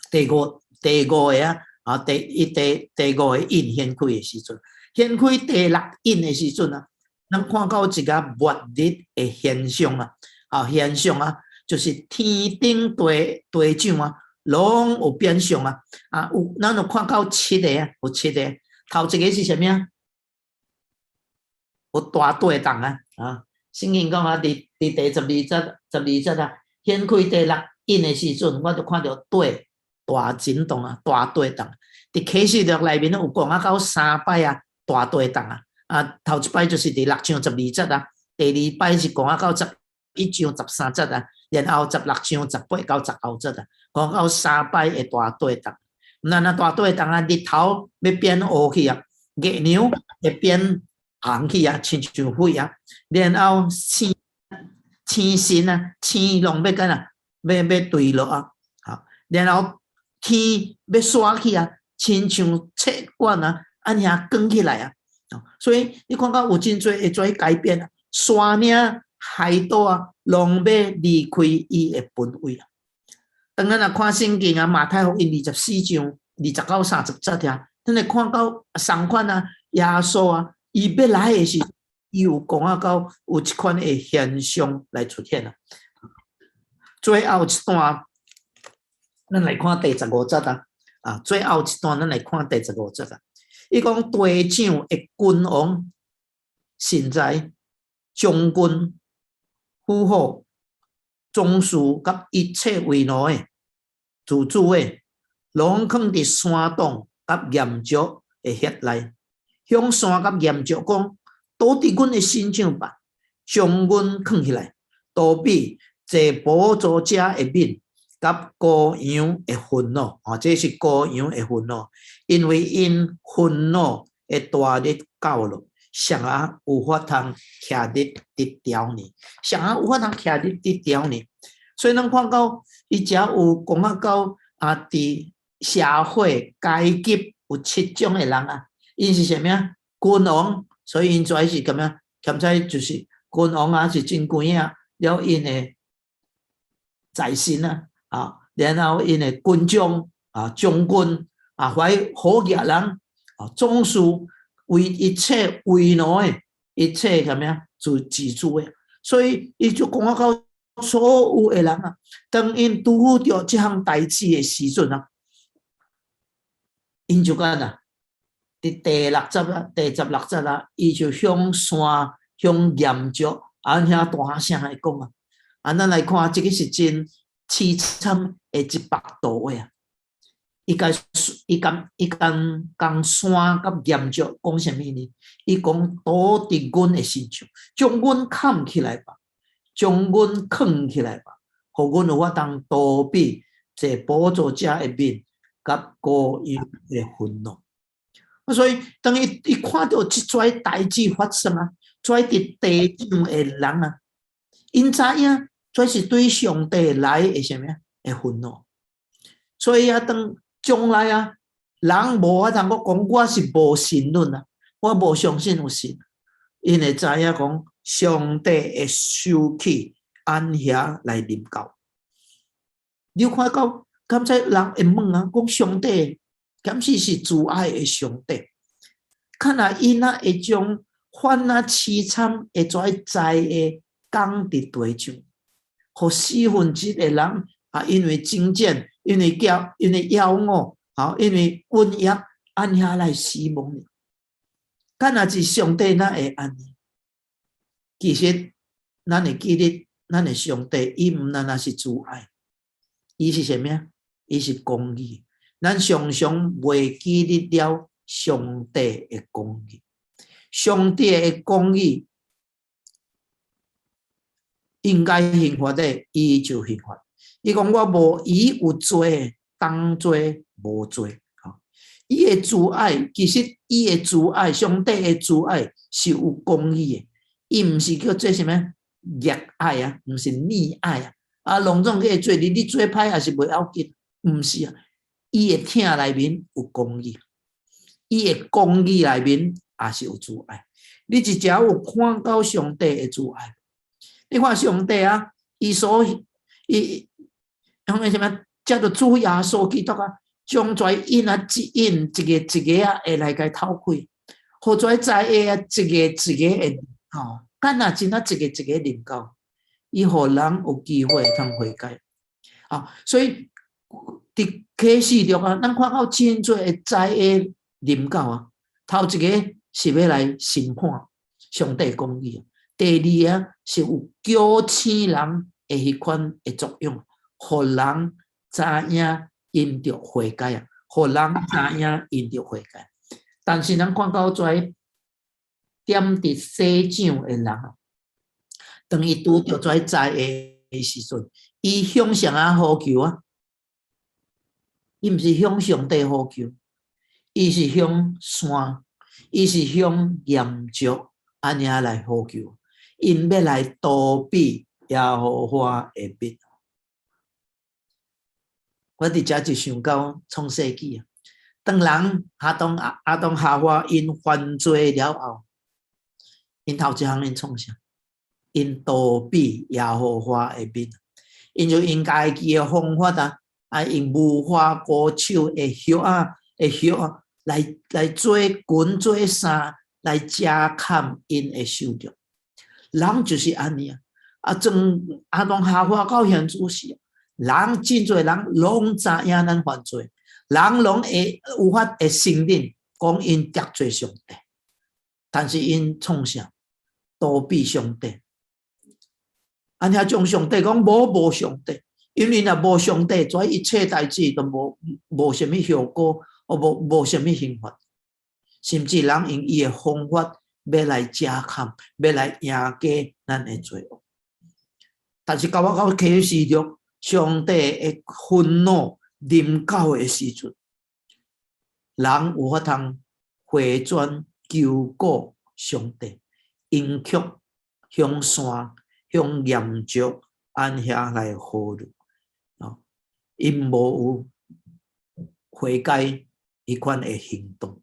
第五个啊，第5个印显开的时阵，显开第6印的时阵啊，咱看到一个末日的现象啊，就是天顶地上啊，拢有变相啊，咱有看到7个啊，有7个，头一个是啥物啊？有大地动啊，圣经讲啊，伫第12节啊，显开第6印的时阵，我就看到地大震动啊，大地动。伫启示录内面有讲到3摆啊，大地动头一摆就是伫6章12节啊，第2摆是讲到11章13节啊，然后16章18到19节啊，讲到3摆的大地动。那大地动啊，日头要变乌去啊，月亮会变红去啊，亲像火啊，然后星星啊，星拢要干啊，要坠落啊，然后天要刷去啊，亲像切管啊，安尼光起来啊，所以你看到有真多会做改变啊，山岭海岛啊，拢要离开伊的本位啊。当咱若看圣经啊，马太福音24章20到30节啊，咱会看到相款啊，耶稣啊，伊要来的时候，伊有讲到有一款的现象来出现啊。最后一段，咱来看第15节啊，最后一段咱来看第15节啊。伊讲地上的君王、现在将军、府侯、宗士甲一切为奴的、自主的，拢囥伫山洞甲岩石的穴内，向山甲岩石讲：倒伫阮的身上吧，将阮囥起来，倒比坐宝座者的面。甲羔羊的愤怒，这是羔羊的愤怒，因为因愤怒的大日到了，谁也有法通徛伫得调呢？谁也有法通徛伫得调呢？所以咱看到伊遮有讲到伫社会阶级有7种的人啊，因是啥物啊？君王，所以因做是咁样，兼且就是君王啊，是真贵啊，了因的财神然后因的军将将军怀好野人总士为一切为奴的，一切什么呀？自主的，所以伊就讲到所有的人啊，当因拄着这项代志的时阵啊，因就干啊，伫第16节啊，第16节啊，伊就向山向岩石遐大声来讲咱来看这个是真凄惨的100度位啊！伊讲山甲岩石讲什么呢？伊讲倒伫阮的身上，将阮扛起来吧，将阮扛起来吧，互阮有法通逃避这宝座者的面，甲羔羊的愤怒。所以当伊看到这撮代志发生啊，撮伫地上的人啊，因知影这是对上帝来的什么的愤怒。所以当将来人无法通讲我是无神论我无相信有神，因会知影讲上帝会收起安遐来临到。你有看到，刚才人会问讲上帝敢是自爱的上帝？看因会将患凄惨的跩灾的降伫地上，互1/4的人因为征战，因为妖恶，因为瘟疫，安遐来死亡呢？敢若是上帝哪会安尼？其实咱会记得，咱的上帝伊毋单单是自爱，伊是啥物？伊是公义。咱常常袂记得了上帝的公义。上帝的公义应该刑罚的，伊就刑罚。伊讲我无以有罪当做无罪，伊的主爱，其实伊的主爱，上帝的主爱是有公义的，伊毋是叫做什么逆爱啊，毋是逆爱啊。啊，拢总可以做你做歹也是袂要紧，毋是啊。伊的疼内面有公义，伊的公义内面也是有主爱。你真正有看到上帝的主爱？你看上帝啊，伊用个什么叫做主耶稣基督啊？将跩因啊一因一个啊会来甲偷开，或跩在下啊一个会吼，干若真啊一个领教，伊互人有机会通悔改啊。所以伫启示录啊，咱看到真侪会在下领教啊。头一个是要来审判上帝公义，第二啊是有纠醒人的迄款的作用，互人知影因着悔改啊，互人知影因着悔改。但是咱看到跩点伫洗奖的人啊，当伊拄着跩灾的时阵，伊向谁啊呼求啊？伊毋是向上帝呼求，伊是向山，伊是向岩石安尼来呼求，因要来逃避耶和华的面。我伫遮就想到创世纪啊，当人阿当夏娃因犯罪了后，因头一项因创啥？因逃避耶和华的面，因就因家己的方法用无花果树的叶啊来做裙做衫，来遮盖因的受着。人就是安尼啊！从阿当夏娃到现在时，人真侪人拢知影咱犯罪，人拢会有法会承认讲因得罪上帝，但是因创啥？逃避上帝。安尼将上帝讲无上帝，因为若无上帝，跩一切代志都无什么效果，无什么刑罚，甚至人用伊的方法要来遮盖，要来赢过咱的罪恶。但是到启示录，上帝的愤怒临到的时阵，人有法通回转求告上帝，因却向山。向岩石安遐来呼吁，因无有悔改迄款的行动，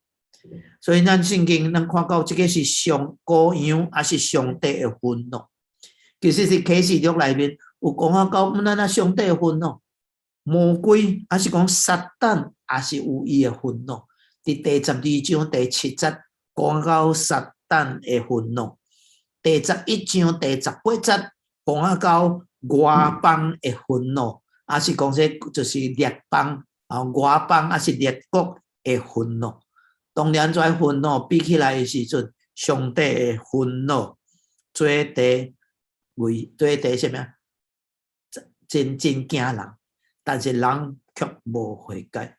所以咱圣经咱看到这个是上羔羊，还是上帝的愤怒？其实是启示录内面有讲到，咱上帝的愤怒，魔鬼还是讲撒旦，也是有伊的愤怒。伫第12章第7节讲到撒旦的愤怒。第11章第18节讲到外邦的愤怒，还是讲说就是列邦外邦还是列国的愤怒。当然，这愤怒比起来的时阵，上帝的愤怒最第什么？真惊人，但是人却无悔改。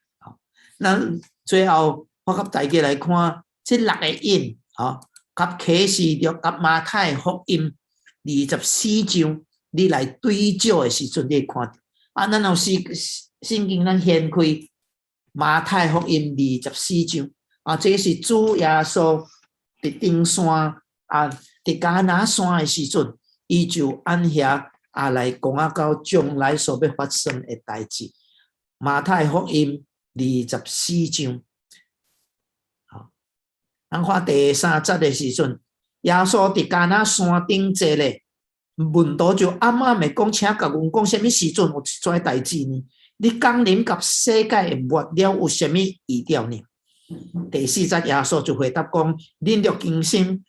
咱最后我甲大家来看这6个印甲启示录、甲马太福音24章，你来对照的时阵，你会看到咱有圣经咱掀开马太福音24章这是主耶稣伫登山伫迦拿山的时阵，伊就按遐来讲到将来所要发生的代志。马太福音24章。咱看第3节的时阵，耶稣伫迦拿山顶坐咧，门徒就暗的讲，请甲阮讲，什么时阵有这代志呢？你降临甲世界的末了有什么预兆呢？第4节耶稣就回答讲：恁着谨慎，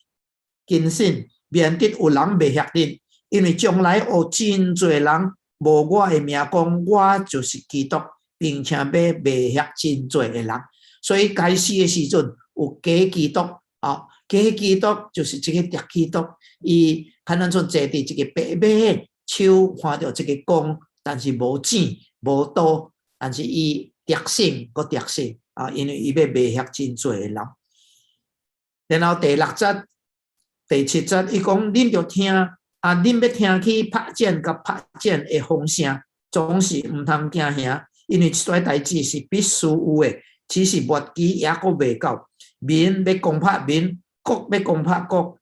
免得有人袂晓恁，因为将来有真侪人无我的名讲，我就是基督，并且要袂晓真侪的人。所以开始的时阵有假基督假基督就是这个假基督，伊看咱像坐伫一个白马的手看到这个光，但是无剪无刀，但是伊特性个特性因为伊要卖遐真侪的人。然后第6节、第7节，伊讲恁着听恁要听去拍箭甲拍箭的风声，总是毋通惊吓，因为这代志是必须有的。其实末期也阁未到，民要攻打民，国要攻打国，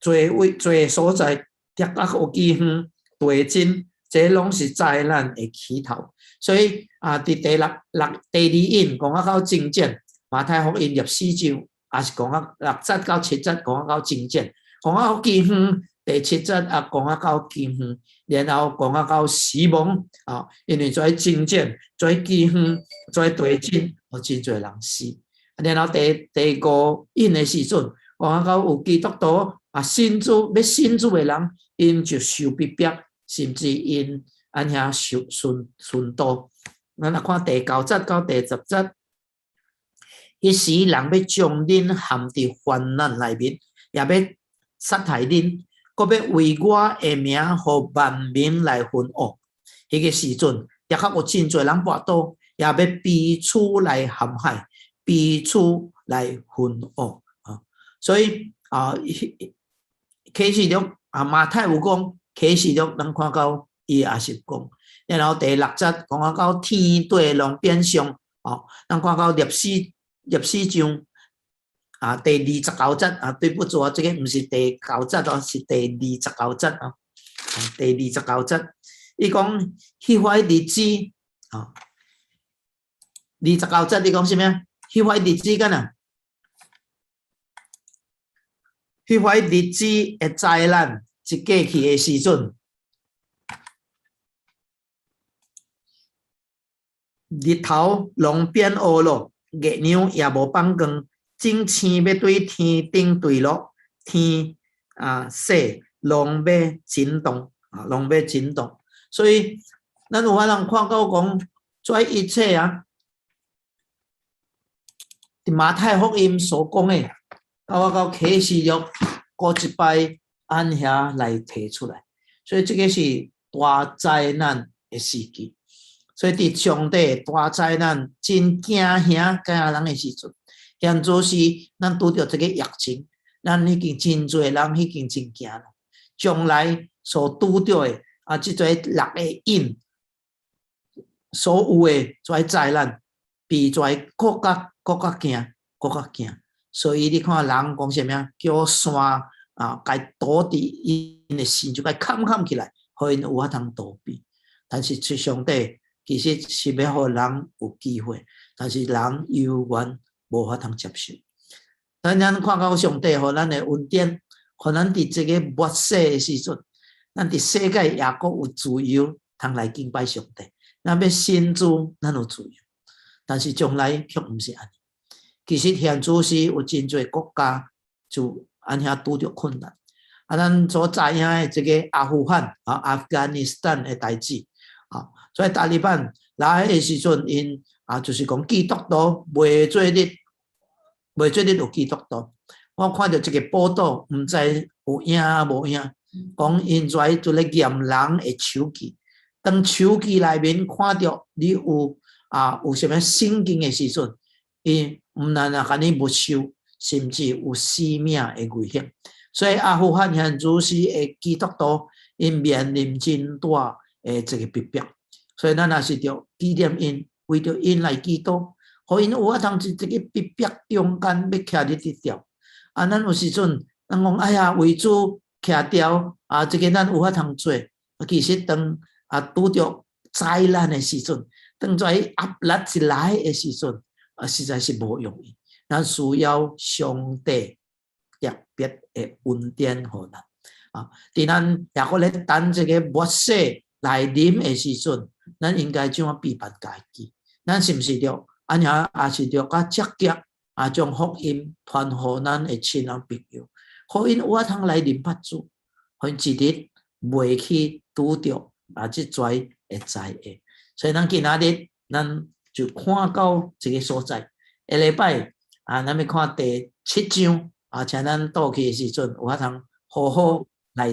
侪所在跌到有机远地震，这拢是灾难的起头。所以伫第二印讲到征战，马太福音14章也是讲到6节到7节讲到征战，讲到机远第7节也讲到机远。然后讲到死亡因为做征战、做饥荒、做地震，真侪人死。然后第5印的时阵，讲到有基督徒信主要信主的人，因就受逼迫，甚至因安遐受殉道。咱来看第9节到第10节，迄时人要将恁陷伫患难内面，也要杀害恁。搁要为我的名，互万民来分恶。迄个时阵，也较有真侪人跋倒，也要彼此来陷害，彼此来分恶。所以启示录马太有讲，启示录咱看到伊也是讲。然后第6节讲到天地拢变相，咱看到历史上。第29節對不住這個唔是第9節是第29節第29節，伊講迄塊日子29節，你講什麼？迄塊日子干啊？迄塊日子的災難一過去的時陣，日頭攏變烏咯，月亮也無放光。正星要對天頂對落，天勢攏要震動，攏要震動。所以咱有法通看到講，這一切馬太福音所講的，到啟示錄過一擺按遐來提出來。所以這個是大災難的時期。所以佇上帝大災難真驚嚇人的時陣。現做是咱拄着這個疫情，咱已經真濟人已經真驚了。將來所拄着的這個6個印所有的這災難，比這國家驚。所以你看人講什麼？叫山該躲佇因的心，就該冚起來，互因有法通躲避。但是出上帝其實是要互人有機會，但是人永遠無法通接受。咱看到上帝互咱的恩典，互咱佇這個末世的時陣，咱佇世界也閣有自由，通來敬拜上帝。咱要信主，咱有自由，但是將來卻毋是安尼。其實現主是有真濟國家就安遐拄着困難。咱所知影的這個阿富汗Afghanistan 的代志所以塔利班來的時陣，因就是講基督徒未做日有基督徒。我看到這個報道，毋知有影無影，講因在做咧驗人的手機，當手機內面看到你有什麼聖經的時陣，因毋但甲你沒收，甚至有生命的危險。所以阿富汗現主是的基督徒，因面臨真大的這個逼迫。所以咱也是着紀念因，為着因來祈禱，互因有法通這個逼迫中間要徛佇直條。咱有時陣，咱講哎呀，為主徛條這個咱有法通做。其實當拄着災難的時陣，當在壓力一來的時陣，實在是無容易。咱需要上帝特別的恩典互咱。佇咱也閣咧等這個末世來臨的時陣，咱應該怎樣備辦家己？咱是毋是着安遐也是着較積極將福音傳互咱的親人朋友，互因有法通來認捌主，互因一日袂去拄着這災的災厄。所以咱今仔日咱就看到這個所在。下禮拜咱要看第7章請咱倒去的時陣有法通好好